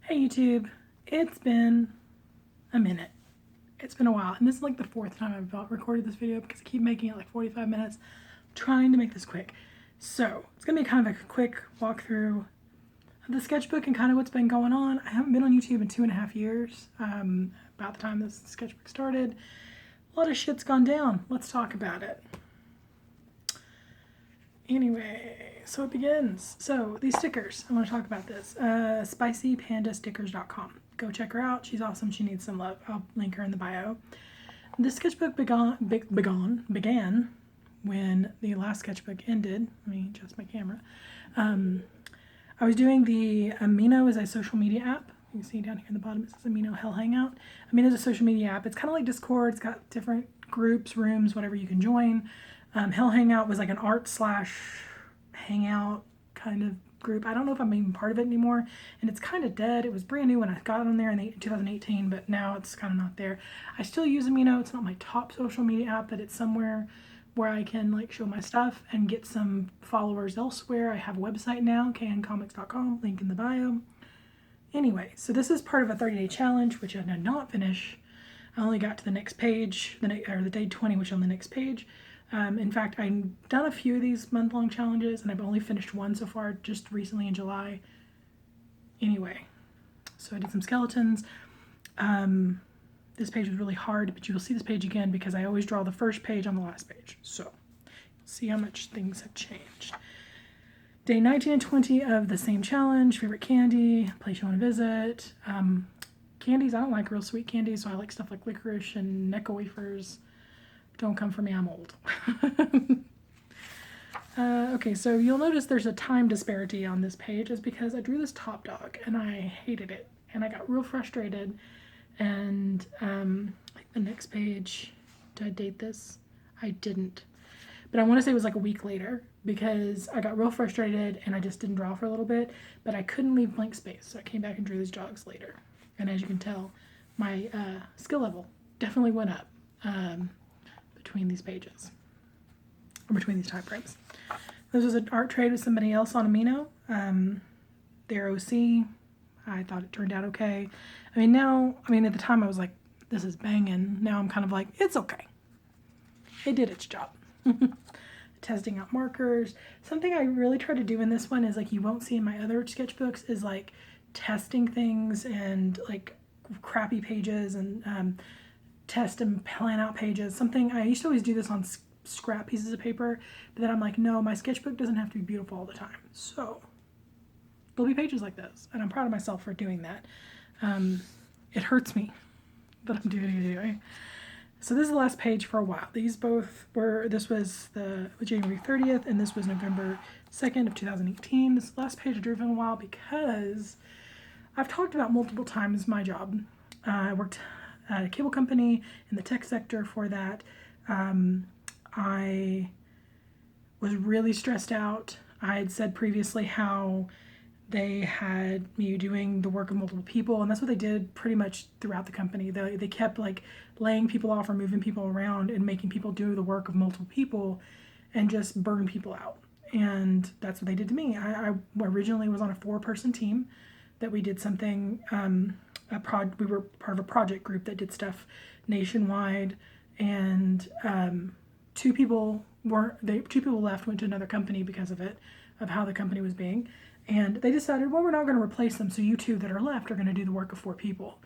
Hey YouTube, it's been a minute. It's been a while, and this is like the fourth time I've recorded this video because I keep making it like 45 minutes. I'm trying to make this quick. So, it's gonna be kind of a quick walkthrough of the sketchbook and kind of what's been going on. I haven't been on YouTube in 2.5 years, about the time this sketchbook started. A lot of shit's gone down. Let's talk about it. Anyway, so it begins. So these stickers, I want to talk about this. SpicyPandaStickers.com. Go check her out. She's awesome. She needs some love. I'll link her in the bio. This sketchbook began when the last sketchbook ended. Let me adjust my camera. I was doing the Amino as a social media app. You can see down here in the bottom it says Amino Hell Hangout. Amino is a social media app. It's kind of like Discord. It's got different groups, rooms, whatever you can join. Hell Hangout was like an art / hangout kind of group. I don't know if I'm even part of it anymore, and it's kind of dead. It was brand new when I got on there in 2018, but now it's kind of not there. I still use Amino. It's not my top social media app, but it's somewhere where I can like show my stuff and get some followers elsewhere. I have a website now, kncomics.com, link in the bio. Anyway, so this is part of a 30-day challenge, which I did not finish. I only got to the next page, the day 20, which is on the next page. In fact, I've done a few of these month-long challenges, and I've only finished one so far, just recently in July. Anyway, so I did some skeletons. This page was really hard, but you will see this page again because I always draw the first page on the last page. So, see how much things have changed. Day 19 and 20 of the same challenge. Favorite candy, place you want to visit. Candies, I don't like real sweet candies, so I like stuff like licorice and Necco wafers. Don't come for me, I'm old. Okay, so you'll notice there's a time disparity on this page. It's because I drew this top dog and I hated it. And I got real frustrated. And like the next page, did I date this? I didn't. But I want to say it was like a week later because I got real frustrated and I just didn't draw for a little bit. But I couldn't leave blank space, so I came back and drew these dogs later. And as you can tell, my skill level definitely went up. Between these pages, or between these time frames. This was an art trade with somebody else on Amino. Their OC, I thought it turned out okay. At the time I was like, this is banging. Now I'm kind of like, it's okay. It did its job. Testing out markers. Something I really try to do in this one is like you won't see in my other sketchbooks is like testing things and like crappy pages and test and plan out pages. Something I used to always do this on scrap pieces of paper, but then I'm like, no, my sketchbook doesn't have to be beautiful all the time. So there'll be pages like this, and I'm proud of myself for doing that. It hurts me, but I'm doing it anyway. So this is the last page for a while. These both were, this was the January 30th, and this was November 2nd of 2018. This last page I drew for a while because I've talked about multiple times my job. I worked at a cable company in the tech sector for that. I was really stressed out. I had said previously how they had me doing the work of multiple people, and that's what they did pretty much throughout the company. They kept like laying people off or moving people around and making people do the work of multiple people and just burn people out. And that's what they did to me. I originally was on a 4-person team that we did something, we were part of a project group that did stuff nationwide, and two people left, went to another company because of it, of how the company was being, and they decided, well, we're not going to replace them, so you two that are left are going to do the work of 4 people.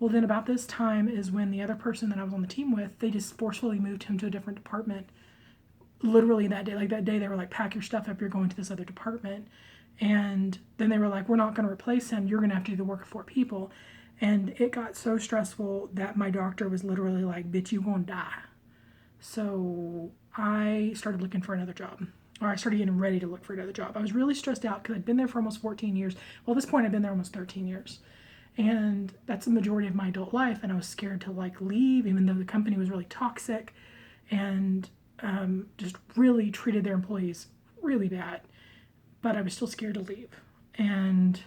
Well, then about this time is when the other person that I was on the team with, they just forcefully moved him to a different department. Literally that day, like that day, they were like, pack your stuff up, you're going to this other department. And then they were like, we're not going to replace him, you're going to have to do the work of 4 people. And it got so stressful that my doctor was literally like, bitch, you gonna die. So I started looking for another job. Or I started getting ready to look for another job. I was really stressed out because I'd been there for almost 14 years. Well, at this point, I'd been there almost 13 years. And that's the majority of my adult life. And I was scared to like leave, even though the company was really toxic and just really treated their employees really bad. But I was still scared to leave. And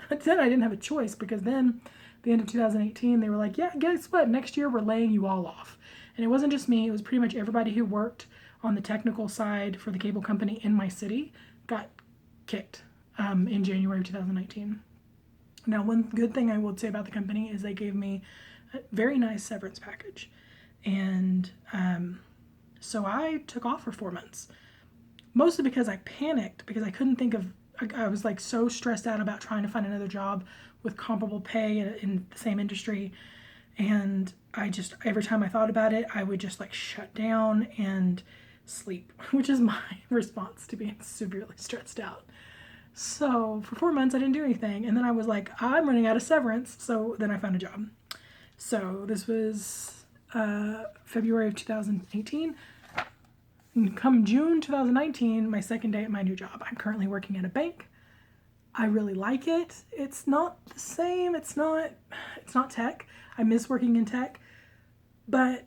then I didn't have a choice because then the end of 2018 they were like, yeah, guess what, next year we're laying you all off. And it wasn't just me, it was pretty much everybody who worked on the technical side for the cable company in my city got kicked in January of 2019. Now, one good thing I would say about the company is they gave me a very nice severance package. And so I took off for 4 months, mostly because I panicked because I couldn't think of, I was like so stressed out about trying to find another job with comparable pay in the same industry. And I just, every time I thought about it, I would just like shut down and sleep, which is my response to being severely stressed out. So for 4 months, I didn't do anything. And then I was like, I'm running out of severance. So then I found a job. So this was February of 2018. And come June 2019, my second day at my new job. I'm currently working at a bank. I really like it. It's not the same. It's not tech. I miss working in tech, but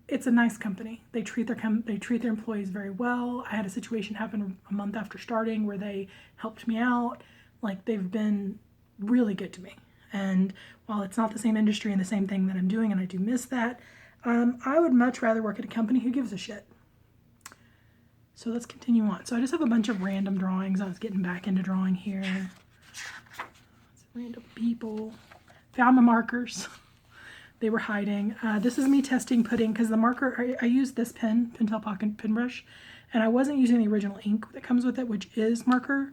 it's a nice company. They treat their employees very well. I had a situation happen a month after starting where they helped me out. Like, they've been really good to me. And while it's not the same industry and the same thing that I'm doing, and I do miss that, I would much rather work at a company who gives a shit. So let's continue on. So I just have a bunch of random drawings. I was getting back into drawing here. Random people. Found my markers. They were hiding. This is me testing putting, because the marker, I used this Pentel Pocket pen brush, and I wasn't using the original ink that comes with it, which is marker.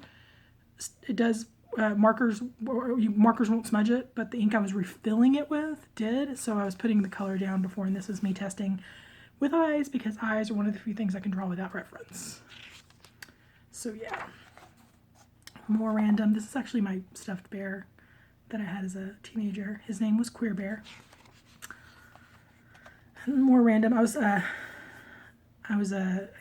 It does, markers won't smudge it, but the ink I was refilling it with did, so I was putting the color down before, and this is me testing with eyes, because eyes are one of the few things I can draw without reference. So yeah, more random. This is actually my stuffed bear that I had as a teenager. His name was Queer Bear. More random. I was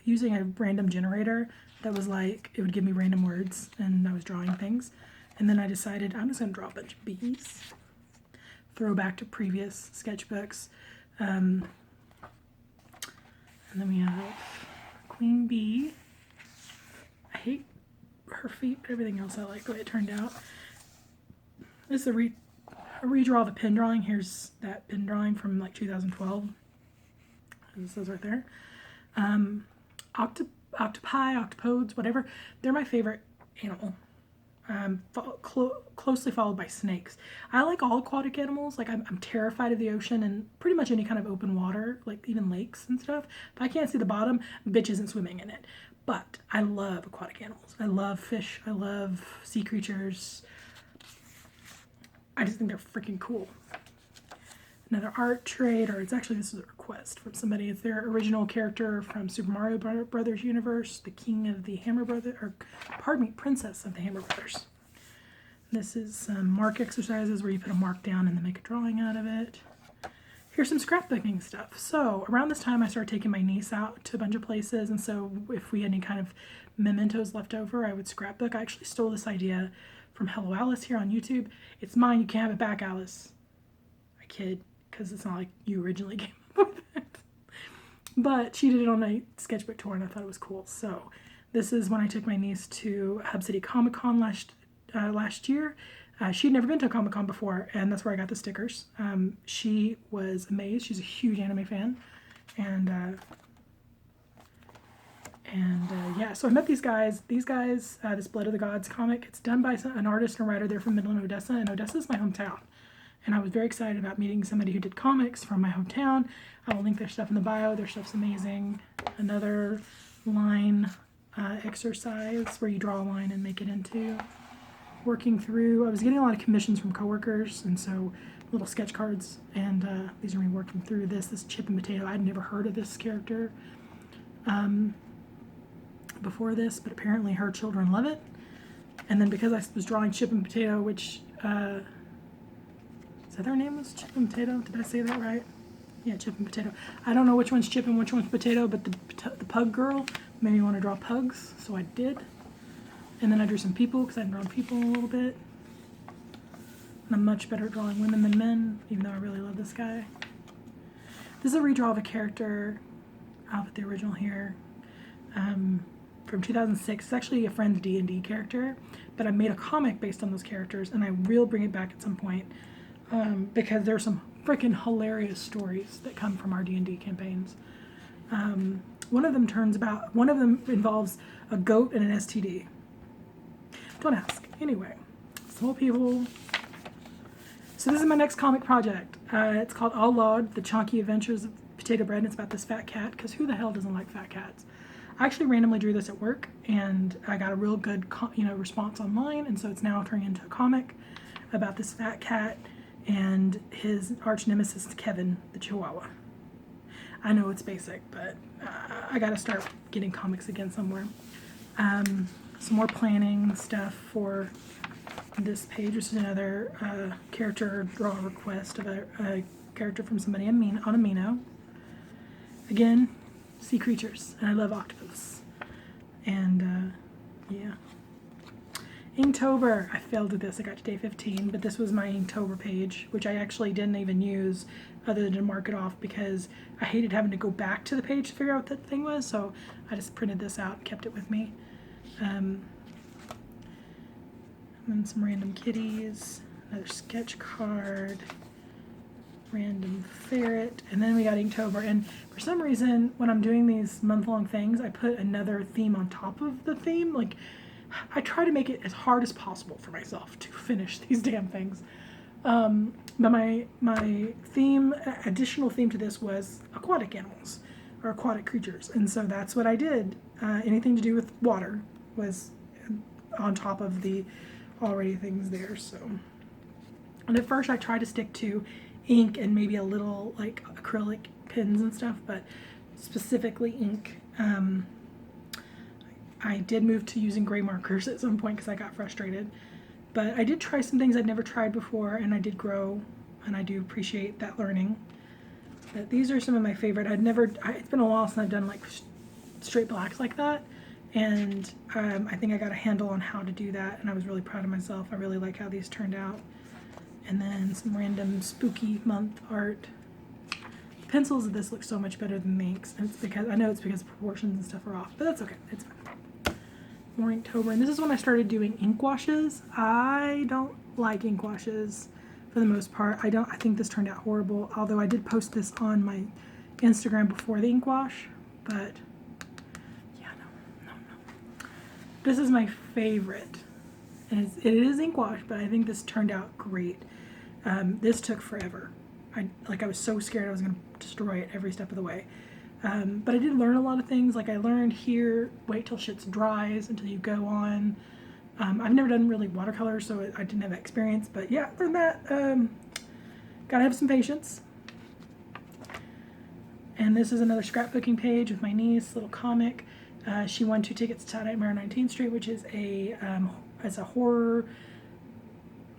using a random generator that was like, it would give me random words, and I was drawing things. And then I decided I'm just going to draw a bunch of bees. Throwback to previous sketchbooks. And then we have Queen Bee. I hate her feet, but everything else I like the way it turned out. This is a redraw of a pen drawing. Here's that pen drawing from like 2012. As it says right there. Octopi, octopodes, whatever. They're my favorite animal. Closely followed by snakes. I like all aquatic animals. Like, I'm terrified of the ocean and pretty much any kind of open water, like even lakes and stuff. If I can't see the bottom, bitch isn't swimming in it. But I love aquatic animals. I love fish. I love sea creatures. I just think they're freaking cool. Another art trade, or it's actually, this is a request from somebody. It's their original character from Super Mario Brothers universe, the king of the Hammer Brothers, or pardon me, princess of the Hammer Brothers. This is some mark exercises where you put a mark down and then make a drawing out of it. Here's some scrapbooking stuff. So around this time I started taking my niece out to a bunch of places, and so if we had any kind of mementos left over, I would scrapbook. I actually stole this idea from Hello Alice here on YouTube. It's mine, you can't have it back, Alice. I kid, because it's not like you originally came up with it. But she did it on a sketchbook tour, and I thought it was cool. So this is when I took my niece to Hub City Comic Con last year. She'd never been to a Comic Con before, and that's where I got the stickers. She was amazed. She's a huge anime fan, and yeah, so I met these guys. These guys, this Blood of the Gods comic, it's done by an artist and writer. They're from Midland, Odessa, and Odessa is my hometown. And I was very excited about meeting somebody who did comics from my hometown. I will link their stuff in the bio. Their stuff's amazing. Another line exercise where you draw a line and make it into working through. I was getting a lot of commissions from coworkers, and so little sketch cards. And these are me working through this Chip and Potato. I'd never heard of this character before this, but apparently her children love it. And then because I was drawing Chip and Potato, which is that their name was Chip and Potato? Did I say that right? Yeah, Chip and Potato. I don't know which one's Chip and which one's Potato, but the pug girl made me want to draw pugs, so I did. And then I drew some people, because I'd drawn people a little bit. And I'm much better at drawing women than men, even though I really love this guy. This is a redraw of a character. I'll put the original here. From 2006. It's actually a friend's D&D character, but I made a comic based on those characters, and I will bring it back at some point, because there's some freaking hilarious stories that come from our D&D campaigns. One of them involves a goat and an STD. Don't ask. Anyway, small people. So this is my next comic project. It's called All Lord, The Chonky Adventures of Potato Bread, and it's about this fat cat, because who the hell doesn't like fat cats? I actually randomly drew this at work, and I got a real good response online, and so it's now turning into a comic about this fat cat and his arch nemesis Kevin the Chihuahua. I know it's basic, but I gotta start getting comics again somewhere. Some more planning stuff for this page. This is another character draw request of a character from somebody on Amino. Again, sea creatures, and I love octopus. And yeah. Inktober. I failed at this. I got to day 15, but this was my Inktober page, which I actually didn't even use other than to mark it off because I hated having to go back to the page to figure out what that thing was, so I just printed this out and kept it with me. And then some random kitties, another sketch card, random ferret, and then we got Inktober. And for some reason, when I'm doing these month-long things, I put another theme on top of the theme. Like, I try to make it as hard as possible for myself to finish these damn things. But my theme, additional theme to this was aquatic animals or aquatic creatures, and so that's what I did. Anything to do with water was on top of the already things there. So, and at first I tried to stick to ink and maybe a little like acrylic pens and stuff, but specifically ink. I did move to using gray markers at some point because I got frustrated. But I did try some things I'd never tried before, and I did grow, and I do appreciate that learning. But these are some of my favorite. It's been a while since I've done like straight blacks like that, and I think I got a handle on how to do that, and I was really proud of myself. I really like how these turned out. And then some random spooky month art. The pencils of this look so much better than the inks, and I know it's because proportions and stuff are off, but that's okay, it's fine. More Inktober, and this is when I started doing ink washes. I don't like ink washes for the most part. I think this turned out horrible, although I did post this on my Instagram before the ink wash, but yeah, no. This is my favorite, and it is ink wash, but I think this turned out great. This took forever. I was so scared I was going to destroy it every step of the way. But I did learn a lot of things. Like I learned here, wait till shit dries until you go on. I've never done really watercolors, so I didn't have that experience. But yeah, learned that. Gotta have some patience. And this is another scrapbooking page with my niece, little comic. She won 2 tickets to Nightmare on 19th Street, which is a horror,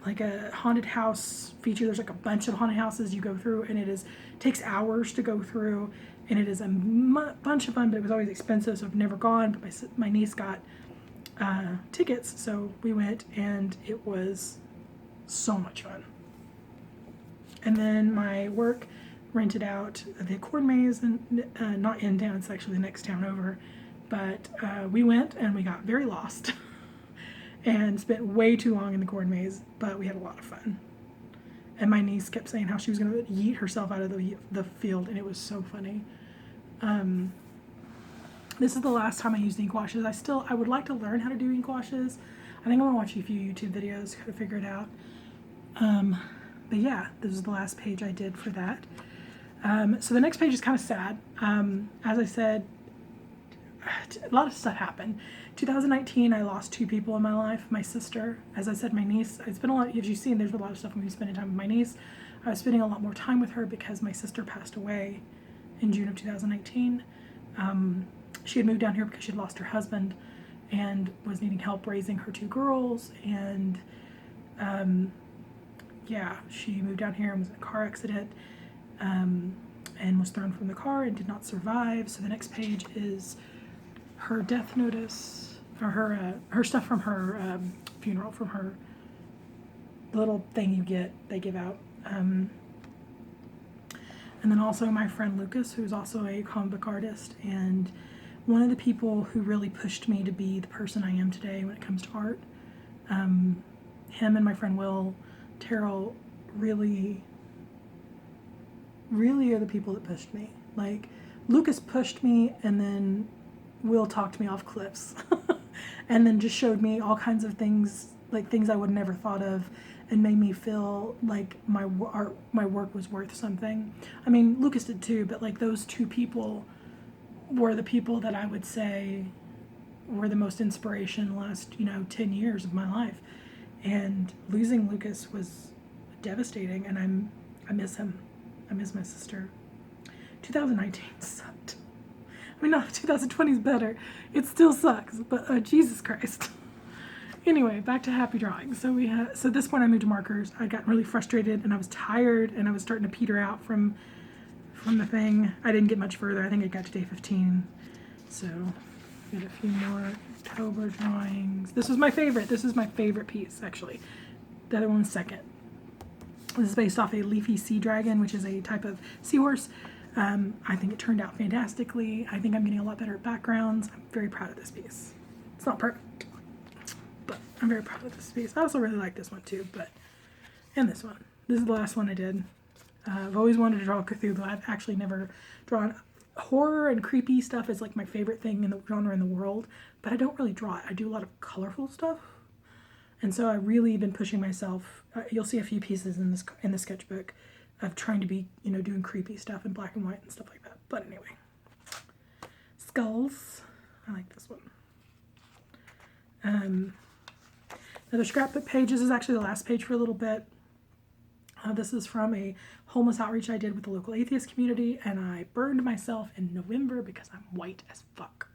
like a haunted house feature. There's like a bunch of haunted houses you go through, and it takes hours to go through. And it is a bunch of fun, but it was always expensive, so I've never gone. But my niece got tickets, so we went, and it was so much fun. And then my work rented out the corn maze, and not in town, it's actually the next town over. But we went, and we got very lost and spent way too long in the corn maze, but we had a lot of fun. And my niece kept saying how she was going to yeet herself out of the field, and it was so funny. This is the last time I used ink washes. I would like to learn how to do ink washes. I think I'm going to watch a few YouTube videos to kind of figure it out. But yeah, this is the last page I did for that. So the next page is kind of sad. As I said, a lot of stuff happened. 2019, I lost 2 people in my life. My sister, as I said, my niece. It's been a lot, as you've seen, there's been a lot of stuff when we spending time with my niece. I was spending a lot more time with her because my sister passed away in June of 2019. She had moved down here because she had lost her husband and was needing help raising her 2 girls. And yeah, she moved down here and was in a car accident and was thrown from the car and did not survive. So the next page is her death notice, or her stuff from her funeral, from her little thing they give out. And then also my friend Lucas, who's also a comic book artist, and one of the people who really pushed me to be the person I am today when it comes to art. Him and my friend Will Terrell really are the people that pushed me. Like, Lucas pushed me, and then Will talked me off cliffs and then just showed me all kinds of things like things I would never thought of, and made me feel like my work was worth something. I mean, Lucas did too, but like those two people were the people that I would say were the most inspiration in the last, 10 years of my life. And losing Lucas was devastating, and I miss him. I miss my sister. 2019 sucked. I mean, not 2020 is better. It still sucks, but Jesus Christ. Anyway, back to happy drawing. So this point I moved to markers. I got really frustrated, and I was tired, and I was starting to peter out from the thing. I didn't get much further. I think I got to day 15. So got a few more October drawings. This was my favorite. This is my favorite piece, actually. The other one's second. This is based off a leafy sea dragon, which is a type of seahorse. I think it turned out fantastically. I think I'm getting a lot better at backgrounds. I'm very proud of this piece. It's not perfect, but I'm very proud of this piece. I also really like this one too, and this one. This is the last one I did. I've always wanted to draw Cthulhu. I've actually never drawn horror, and creepy stuff is like my favorite thing in the genre in the world, but I don't really draw it. I do a lot of colorful stuff. And so I really been pushing myself. You'll see a few pieces in the sketchbook of trying to be, doing creepy stuff in black and white and stuff like that. But anyway, skulls. I like this one. Another Scrapbook Pages is actually the last page for a little bit. This is from a homeless outreach I did with the local atheist community, and I burned myself in November because I'm white as fuck.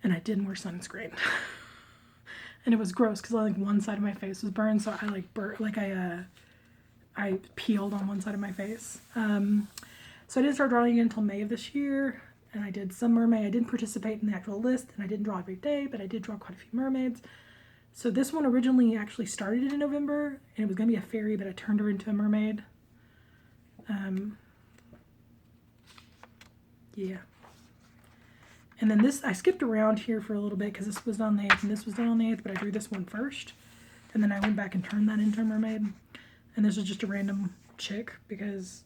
And I didn't wear sunscreen. And it was gross because like one side of my face was burned, so I peeled on one side of my face. So I didn't start drawing again until May of this year, and I did some mermaid. I didn't participate in the actual list, and I didn't draw every day, but I did draw quite a few mermaids. So this one originally actually started in November, and it was going to be a fairy, but I turned her into a mermaid. Yeah. And then this, I skipped around here for a little bit because this was done on the 8th and this was done on the 8th, but I drew this one first. And then I went back and turned that into a mermaid. And this was just a random chick because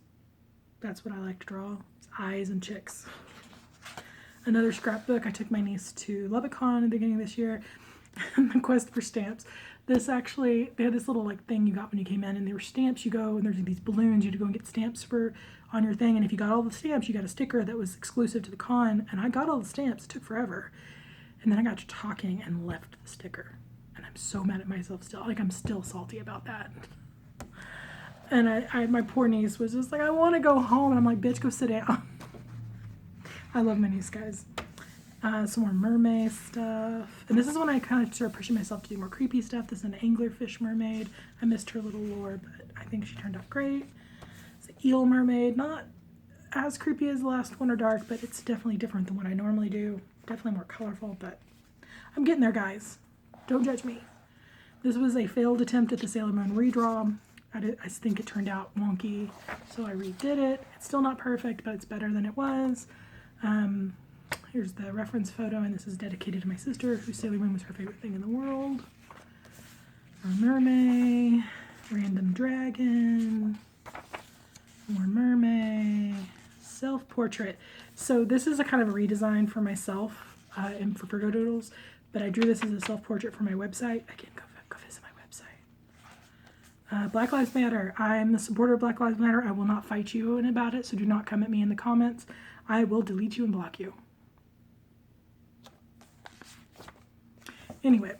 that's what I like to draw. It's eyes and chicks. Another scrapbook. I took my niece to LubbockCon at the beginning of this year. The quest for stamps. This actually, they had this little like thing you got when you came in, and they were stamps. You go and there's these balloons. You had to go and get stamps on your thing, and if you got all the stamps, you got a sticker that was exclusive to the con. And I got all the stamps. It took forever, and then I got to talking and left the sticker, and I'm so mad at myself still. Like I'm still salty about that. And my poor niece was just like, I want to go home, and I'm like, bitch, go sit down. I love my niece, guys. Some more mermaid stuff. And this is when I kind of started pushing myself to do more creepy stuff. This is an anglerfish mermaid. I missed her little lore, but I think she turned out great. It's an eel mermaid. Not as creepy as the last one or dark, but it's definitely different than what I normally do. Definitely more colorful, but I'm getting there, guys. Don't judge me. This was a failed attempt at the Sailor Moon redraw. I think it turned out wonky, so I redid it. It's still not perfect, but it's better than it was. Here's the reference photo, and this is dedicated to my sister, whose Sailor Moon was her favorite thing in the world. More mermaid, random dragon, more mermaid, self-portrait. So this is a kind of a redesign for myself and for Virgo Doodles, but I drew this as a self-portrait for my website. Again, go visit my website. Black Lives Matter. I'm a supporter of Black Lives Matter. I will not fight you about it, so do not come at me in the comments. I will delete you and block you. Anyway,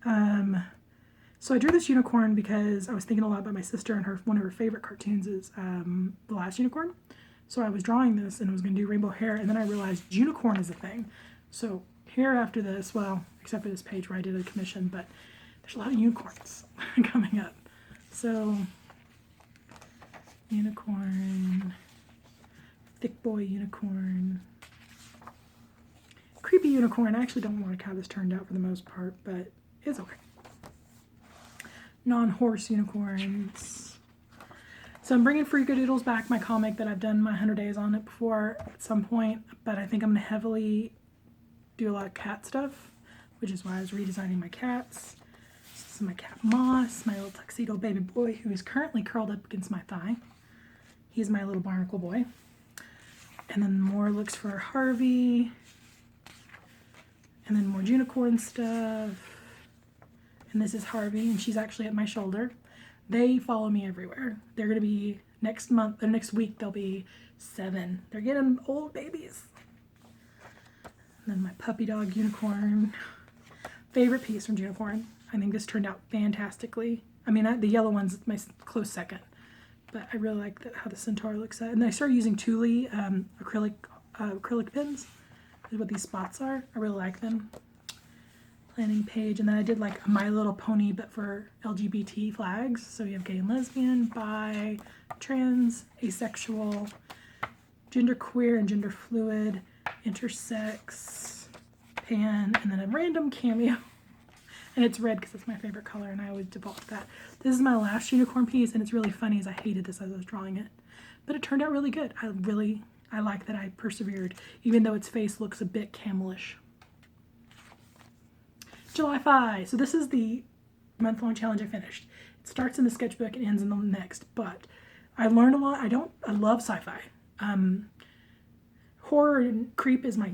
so I drew this unicorn because I was thinking a lot about my sister, and one of her favorite cartoons is The Last Unicorn. So I was drawing this and I was going to do rainbow hair, and then I realized unicorn is a thing. So here after this, well, except for this page where I did a commission, but there's a lot of unicorns coming up. So unicorn, thick boy unicorn. Creepy unicorn. I actually don't like how this turned out for the most part, but it's okay. Non-horse unicorns. So I'm bringing Freakadoodles back, my comic that I've done my 100 days on it before at some point, but I think I'm going to heavily do a lot of cat stuff, which is why I was redesigning my cats. This is my cat Moss, my little tuxedo baby boy who is currently curled up against my thigh. He's my little barnacle boy. And then more looks for Harvey. And then more unicorn stuff. And this is Harvey, and she's actually at my shoulder. They follow me everywhere. They're going to be next month, or next week, they'll be 7. They're getting old babies. And then my puppy dog, Unicorn. Favorite piece from Unicorn. I think this turned out fantastically. I mean, the yellow one's my close second. But I really like how the centaur looks at. And I started using Thule acrylic pins. Is what these spots are. I really like them. Planning page. And then I did like a My Little Pony, but for LGBT flags. So you have gay and lesbian, bi, trans, asexual, genderqueer and gender fluid, intersex, pan, and then a random cameo. And it's red because it's my favorite color, and I always default to that. This is my last unicorn piece, and it's really funny as I hated this as I was drawing it. But it turned out really good. I like that I persevered, even though its face looks a bit camelish. July 5. So this is the month-long challenge I finished. It starts in the sketchbook and ends in the next, but I learned a lot. I love sci-fi. Horror and creep is my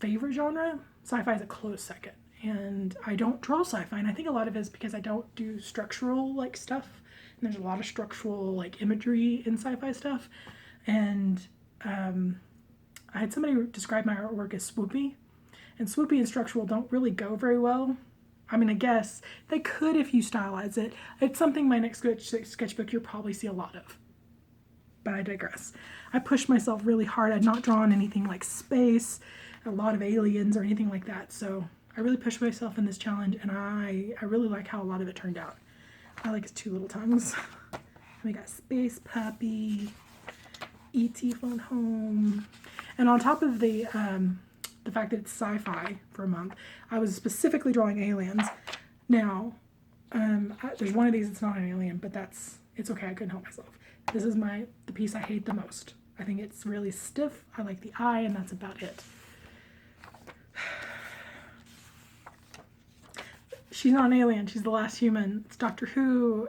favorite genre. Sci-fi is a close second. And I don't draw sci-fi, and I think a lot of it is because I don't do structural like stuff. And there's a lot of structural like imagery in sci-fi stuff. And I had somebody describe my artwork as swoopy. And swoopy and structural don't really go very well. I mean, I guess they could if you stylize it. It's something my next sketchbook you'll probably see a lot of. But I digress. I pushed myself really hard. I'd not drawn anything like space, a lot of aliens or anything like that. So I really pushed myself in this challenge, and I really like how a lot of it turned out. I like his 2 little tongues. We got Space Puppy, E.T. Phone Home. And on top of the fact that it's sci-fi for a month, I was specifically drawing aliens. Now, there's one of these that's not an alien, but it's okay, I couldn't help myself. This is the piece I hate the most. I think it's really stiff. I like the eye, and that's about it. She's not an alien. She's the last human. It's Doctor Who,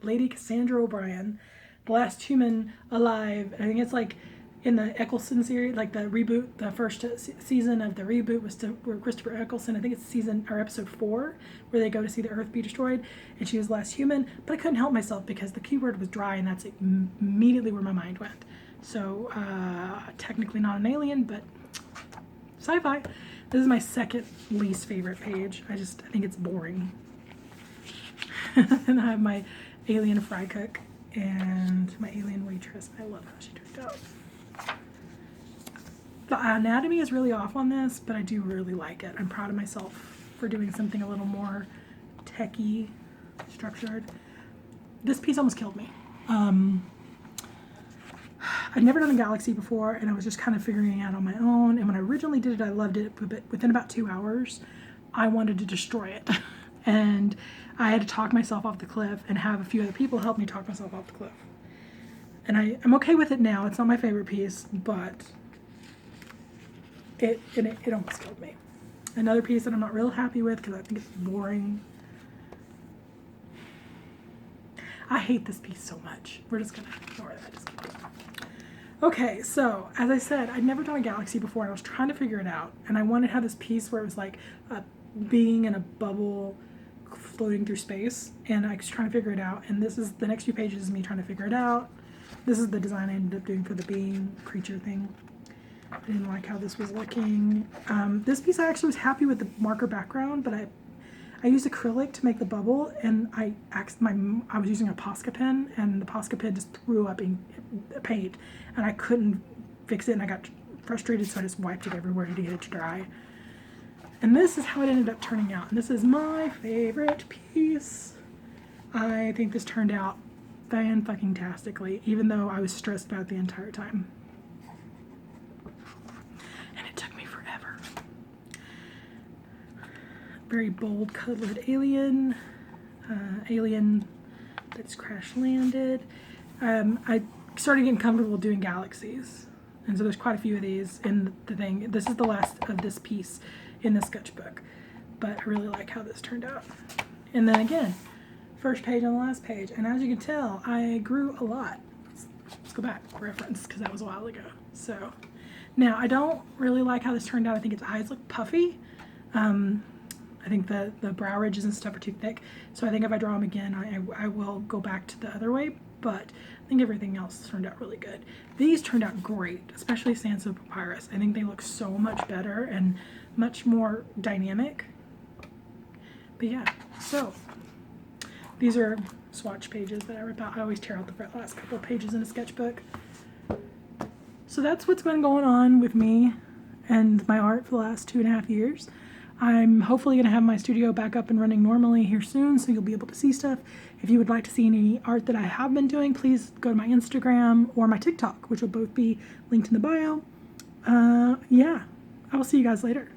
Lady Cassandra O'Brien, the last human alive. I think it's like in the Eccleston series, like the reboot, the first season of the reboot was to Christopher Eccleston. I think it's episode 4, where they go to see the Earth be destroyed, and she was the last human. But I couldn't help myself because the keyword was dry, and that's immediately where my mind went. So technically not an alien, but sci-fi. This is my second least favorite page. I think it's boring. And I have my alien fry cook and my alien waitress. I love how she turned out. The anatomy is really off on this, but I do really like it. I'm proud of myself for doing something a little more techie, structured. This piece almost killed me. I'd never done a galaxy before, and I was just kind of figuring it out on my own. And when I originally did it, I loved it, but within about 2 hours, I wanted to destroy it. And I had to talk myself off the cliff and have a few other people help me talk myself off the cliff. And I'm okay with it now. It's not my favorite piece, but it almost killed me. Another piece that I'm not real happy with because I think it's boring. I hate this piece so much. We're just going to ignore that. Just keep going. Okay, so as I said, I'd never done a galaxy before, and I was trying to figure it out. And I wanted to have this piece where it was like a being in a bubble floating through space, and I was trying to figure it out. And this is the next few pages is me trying to figure it out. This is the design I ended up doing for the being creature thing. I didn't like how this was looking. This piece I actually was happy with the marker background, but I used acrylic to make the bubble, and I was using a Posca pen, and the Posca pen just threw up paint, and I couldn't fix it, and I got frustrated, so I just wiped it everywhere to get it to dry. And this is how it ended up turning out, and this is my favorite piece. I think this turned out fan-fucking-tastically, even though I was stressed about it the entire time. And it took me forever. Very bold colored alien that's crash landed. I started getting comfortable doing galaxies, and so there's quite a few of these in the thing. This is the last of this piece in the sketchbook, but I really like how this turned out. And then again, first page and the last page, and as you can tell, I grew a lot. Let's go back reference because that was a while ago. So now I don't really like how this turned out. I think its eyes look puffy. I think the brow ridges and stuff are too thick. So I think if I draw them again, I will go back to the other way. But I think everything else turned out really good. These turned out great, especially Sans-Silk Papyrus. I think they look so much better and much more dynamic. But yeah, so these are swatch pages that I rip out. I always tear out the last couple of pages in a sketchbook. So that's what's been going on with me and my art for the last 2.5 years. I'm hopefully going to have my studio back up and running normally here soon, so you'll be able to see stuff. If you would like to see any art that I have been doing, please go to my Instagram or my TikTok, which will both be linked in the bio. Yeah, I will see you guys later.